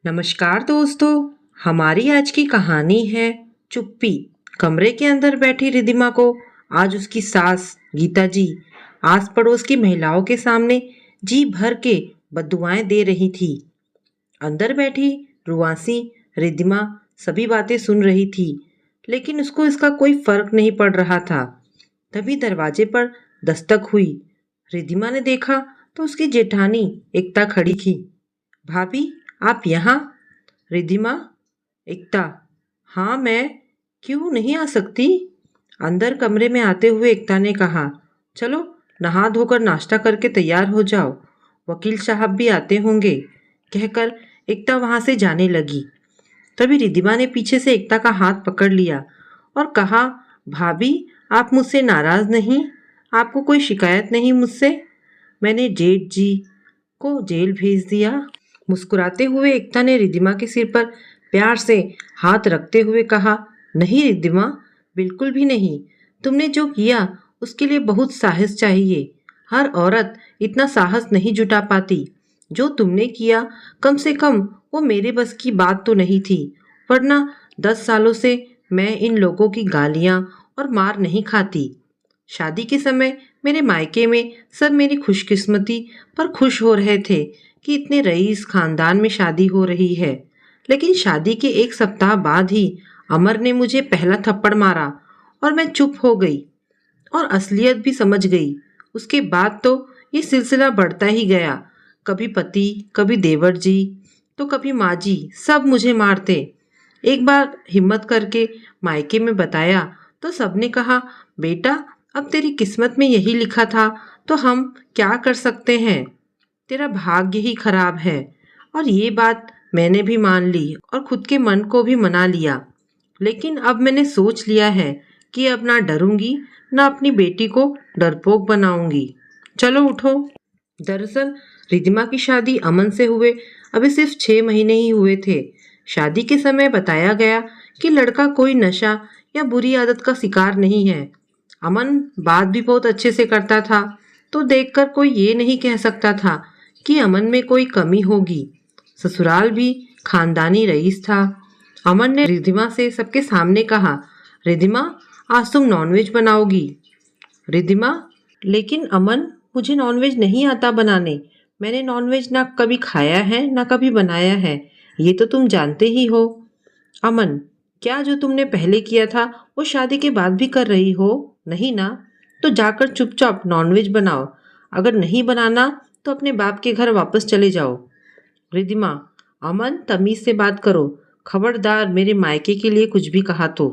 नमस्कार दोस्तों। हमारी आज की कहानी है चुप्पी। कमरे के अंदर बैठी रिधिमा को आज उसकी सास गीता जी आस पड़ोस की महिलाओं के सामने जी भर के बद्दुआएं दे रही थी। अंदर बैठी रुआसी रिधिमा सभी बातें सुन रही थी, लेकिन उसको इसका कोई फर्क नहीं पड़ रहा था। तभी दरवाजे पर दस्तक हुई। रिधिमा ने देखा तो उसकी जेठानी एकता खड़ी थी। भाभी, आप यहाँ? रिधिमा, एकता, हाँ मैं, क्यों नहीं आ सकती? अंदर कमरे में आते हुए एकता ने कहा, चलो नहा धोकर नाश्ता करके तैयार हो जाओ, वकील साहब भी आते होंगे। कहकर एकता वहां से जाने लगी। तभी रिधिमा ने पीछे से एकता का हाथ पकड़ लिया और कहा, भाभी, आप मुझसे नाराज नहीं? आपको कोई शिकायत नहीं मुझसे? मैंने जेठ जी को जेल भेज दिया। मुस्कुराते हुए एकता ने रिधिमा के सिर पर प्यार से हाथ रखते हुए कहा, नहीं रिधिमा, बिल्कुल भी नहीं। तुमने जो किया उसके लिए बहुत साहस चाहिए। हर औरत इतना साहस नहीं जुटा पाती जो तुमने किया। कम से कम वो मेरे बस की बात तो नहीं थी, वरना 10 सालों से मैं इन लोगों की गालियां और मार नहीं खाती। शादी के समय मेरे मायके में सब मेरी खुशकिस्मती पर खुश हो रहे थे कि इतने रईस खानदान में शादी हो रही है। लेकिन शादी के एक सप्ताह बाद ही अमर ने मुझे पहला थप्पड़ मारा और मैं चुप हो गई और असलियत भी समझ गई। उसके बाद तो ये सिलसिला बढ़ता ही गया। कभी पति, कभी देवर जी, तो कभी माँ जी, सब मुझे मारते। एक बार हिम्मत करके मायके में बताया तो सबने कहा, बेटा, अब तेरी किस्मत में यही लिखा था तो हम क्या कर सकते हैं, तेरा भाग्य ही खराब है। और ये बात मैंने भी मान ली और खुद के मन को भी मना लिया। लेकिन अब मैंने सोच लिया है कि अब ना डरूंगी, ना अपनी बेटी को डरपोक बनाऊंगी। चलो उठो। दरअसल रिधिमा की शादी अमन से हुए अभी सिर्फ 6 महीने ही हुए थे। शादी के समय बताया गया कि लड़का कोई नशा या बुरी आदत का शिकार नहीं है। अमन बात भी बहुत अच्छे से करता था, तो देखकर कोई ये नहीं कह सकता था कि अमन में कोई कमी होगी। ससुराल भी खानदानी रईस था। अमन ने रिधिमा से सबके सामने कहा, रिधिमा, आज तुम नॉनवेज बनाओगी। रिधिमा, लेकिन अमन, मुझे नॉनवेज नहीं आता बनाने। मैंने नॉनवेज ना कभी खाया है ना कभी बनाया है, ये तो तुम जानते ही हो। अमन, क्या जो तुमने पहले किया था वो शादी के बाद भी कर रही हो? नहीं ना? तो जाकर चुपचाप नॉनवेज बनाओ। अगर नहीं बनाना तो अपने बाप के घर वापस चले जाओ। रिधिमा, अमन, तमीज से बात करो। खबरदार मेरे मायके के लिए कुछ भी कहा तो।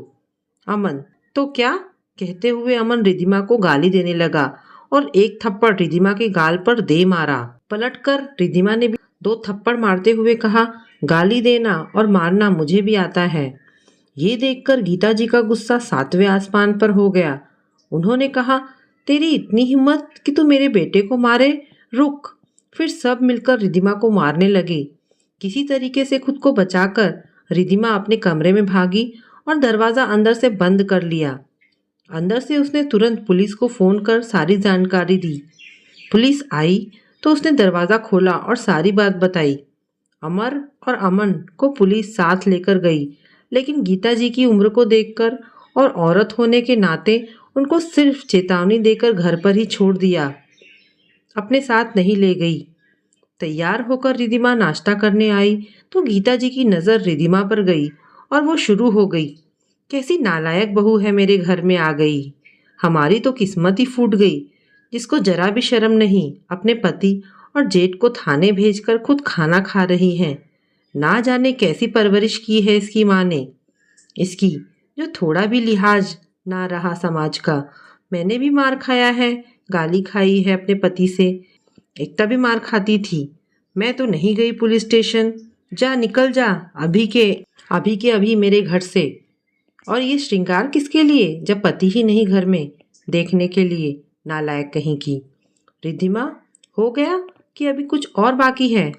अमन, तो क्या? कहते हुए अमन रिधिमा को गाली देने लगा और एक थप्पड़ रिधिमा के गाल पर दे मारा। पलटकर रिधिमा ने भी 2 थप्पड़ मारते हुए कहा, गाली देना और मारना मुझे भी आता है। ये देखकर गीता जी का गुस्सा 7वें आसमान पर हो गया। उन्होंने कहा, तेरी इतनी हिम्मत कि तू मेरे बेटे को मारे? रुक। फिर सब मिलकर रिधिमा को मारने लगे। किसी तरीके से खुद को बचाकर रिधिमा अपने कमरे में भागी और दरवाज़ा अंदर से बंद कर लिया। अंदर से उसने तुरंत पुलिस को फ़ोन कर सारी जानकारी दी। पुलिस आई तो उसने दरवाज़ा खोला और सारी बात बताई। अमर और अमन को पुलिस साथ लेकर गई, लेकिन गीता जी की उम्र को देखकर और औरत होने के नाते उनको सिर्फ चेतावनी देकर घर पर ही छोड़ दिया, अपने साथ नहीं ले गई। तैयार होकर रिधिमा नाश्ता करने आई तो गीता जी की नज़र रिधिमा पर गई और वो शुरू हो गई, कैसी नालायक बहू है मेरे घर में आ गई। हमारी तो किस्मत ही फूट गई, जिसको जरा भी शर्म नहीं, अपने पति और जेठ को थाने भेजकर खुद खाना खा रही हैं। ना जाने कैसी परवरिश की है इसकी माँ ने, इसकी जो थोड़ा भी लिहाज ना रहा समाज का। मैंने भी मार खाया है, गाली खाई है अपने पति से। एकता भी मार खाती थी। मैं तो नहीं गई पुलिस स्टेशन। जा, निकल जा अभी मेरे घर से। और ये श्रृंगार किसके लिए जब पति ही नहीं घर में देखने के लिए? नालायक कहीं की। रिधिमा, हो गया कि अभी कुछ और बाकी है?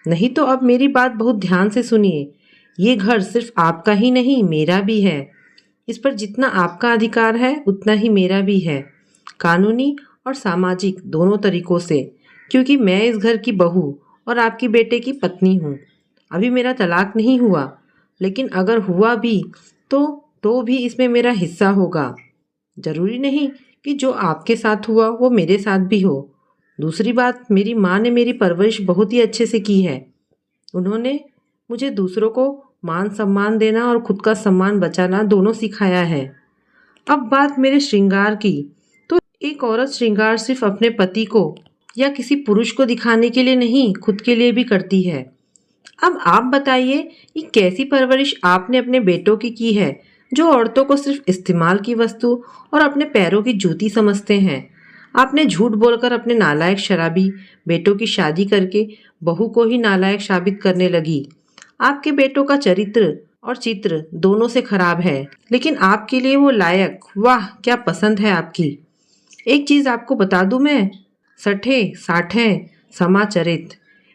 नहीं तो अब मेरी बात बहुत ध्यान से सुनिए। ये घर सिर्फ आपका ही नहीं, मेरा भी है। इस पर जितना आपका अधिकार है उतना ही मेरा भी है, कानूनी और सामाजिक दोनों तरीकों से, क्योंकि मैं इस घर की बहू और आपकी बेटे की पत्नी हूँ। अभी मेरा तलाक नहीं हुआ, लेकिन अगर हुआ भी तो भी इसमें मेरा हिस्सा होगा। जरूरी नहीं कि जो आपके साथ हुआ वो मेरे साथ भी हो। दूसरी बात, मेरी माँ ने मेरी परवरिश बहुत ही अच्छे से की है। उन्होंने मुझे दूसरों को मान सम्मान देना और खुद का सम्मान बचाना दोनों सिखाया है। अब बात मेरे श्रृंगार की, तो एक औरत श्रृंगार सिर्फ अपने पति को या किसी पुरुष को दिखाने के लिए नहीं, खुद के लिए भी करती है। अब आप बताइए, ये कैसी परवरिश आपने अपने बेटों की है, जो औरतों को सिर्फ इस्तेमाल की वस्तु और अपने पैरों की जूती समझते हैं। आपने झूठ बोलकर अपने नालायक शराबी बेटों की शादी करके बहू को ही नालायक साबित करने लगी। आपके बेटों का चरित्र और चित्र दोनों से खराब है, लेकिन आपके लिए वो लायक, वाह क्या पसंद है आपकी। एक चीज आपको बता दूं मैं, सठे साठे समाचरित,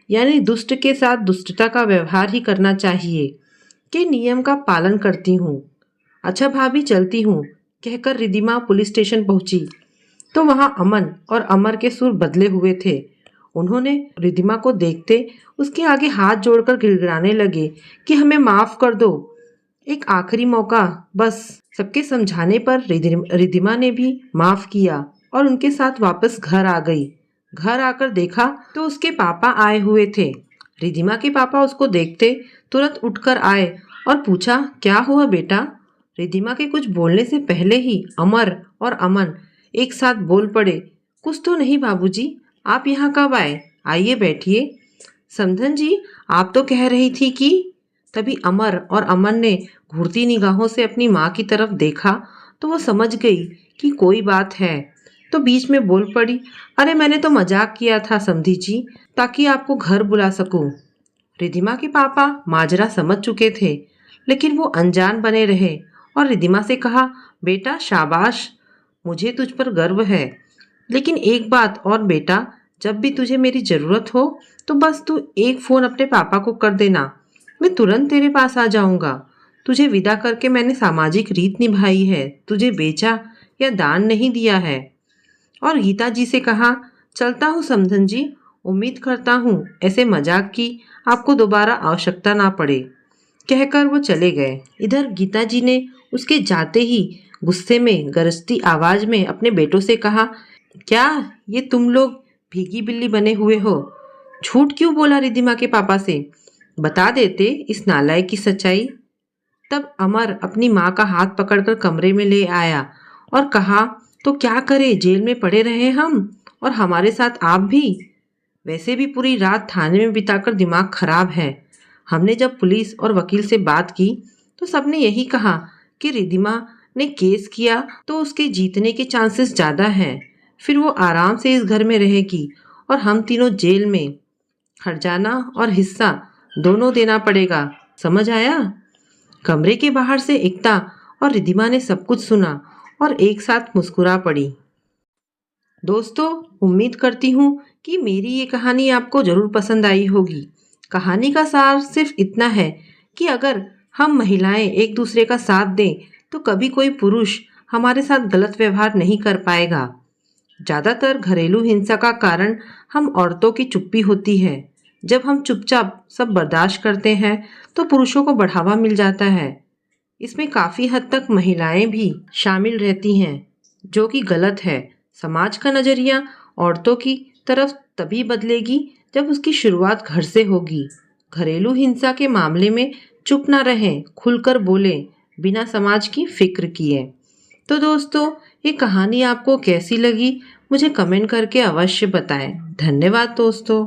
यानी दुष्ट के साथ दुष्टता का व्यवहार ही करना चाहिए, के नियम का पालन करती हूँ। अच्छा भाभी, चलती हूँ, कहकर रिद्धिमा पुलिस स्टेशन पहुंची तो वहां अमन और अमर के सुर बदले हुए थे। उन्होंने रिद्धिमा को देखते उसके आगे हाथ जोड़कर गिड़गिड़ाने लगे कि हमें माफ कर दो, एक आखिरी मौका बस। सबके समझाने पर रिद्धिमा ने भी माफ किया और उनके साथ वापस घर आ गई। घर आकर देखा तो उसके पापा आए हुए थे। रिद्धिमा के पापा उसको देखते तुरंत उठकर आए और पूछा, क्या हुआ बेटा। रिद्धिमा के कुछ बोलने से पहले ही अमर और अमन एक साथ बोल पड़े, कुछ तो नहीं बाबूजी, आप यहाँ कब आए, आइए बैठिए। समधन जी, आप तो कह रही थी कि। तभी अमर और अमन ने घूरती निगाहों से अपनी माँ की तरफ देखा तो वो समझ गई कि कोई बात है, तो बीच में बोल पड़ी, अरे मैंने तो मजाक किया था समधी जी, ताकि आपको घर बुला सकूं। रिद्धिमा के पापा माजरा समझ चुके थे, लेकिन वो अनजान बने रहे और रिद्धिमा से कहा, बेटा शाबाश, मुझे तुझ पर गर्व है। लेकिन एक बात और बेटा, जब भी तुझे मेरी ज़रूरत हो तो बस तू एक फ़ोन अपने पापा को कर देना, मैं तुरंत तेरे पास आ जाऊंगा। तुझे विदा करके मैंने सामाजिक रीत निभाई है, तुझे बेचा या दान नहीं दिया है। और गीता जी से कहा, चलता हूँ समधन जी, उम्मीद करता हूँ ऐसे मजाक की आपको दोबारा आवश्यकता ना पड़े। कहकर वो चले गए। इधर गीता जी ने उसके जाते ही गुस्से में गरजती आवाज में अपने बेटों से कहा, क्या ये तुम लोग भीगी बिल्ली बने हुए हो, झूठ क्यों बोला रिद्धिमा के पापा से, बता देते इस नालायक की सच्चाई। तब अमर अपनी माँ का हाथ पकड़कर कमरे में ले आया और कहा, तो क्या करें, जेल में पड़े रहे हम और हमारे साथ आप भी। वैसे भी पूरी रात थाने में बिताकर दिमाग खराब है। हमने जब पुलिस और वकील से बात की तो सबने यही कहा कि रिद्धिमा ने केस किया तो उसके जीतने के चांसेस ज़्यादा हैं। फिर वो आराम से इस घर में रहेगी और हम तीनों जेल में। हर्जाना और हिस्सा दोनों देना पड़ेगा, समझ आया। कमरे के बाहर से एकता और रिद्धिमा ने सब कुछ सुना और एक साथ मुस्कुरा पड़ी। दोस्तों, उम्मीद करती हूँ कि मेरी ये कहानी आपको ज़रूर पसंद आई होगी। कहानी का सार सिर्फ इतना है कि अगर हम महिलाएं एक दूसरे का साथ दें तो कभी कोई पुरुष हमारे साथ गलत व्यवहार नहीं कर पाएगा। ज़्यादातर घरेलू हिंसा का कारण हम औरतों की चुप्पी होती है। जब हम चुपचाप सब बर्दाश्त करते हैं तो पुरुषों को बढ़ावा मिल जाता है। इसमें काफ़ी हद तक महिलाएं भी शामिल रहती हैं, जो कि गलत है। समाज का नज़रिया औरतों की तरफ तभी बदलेगी जब उसकी शुरुआत घर से होगी। घरेलू हिंसा के मामले में चुप ना रहें, खुलकर बोलें, बिना समाज की फिक्र किए। तो दोस्तों, ये कहानी आपको कैसी लगी मुझे कमेंट करके अवश्य बताएं। धन्यवाद दोस्तों।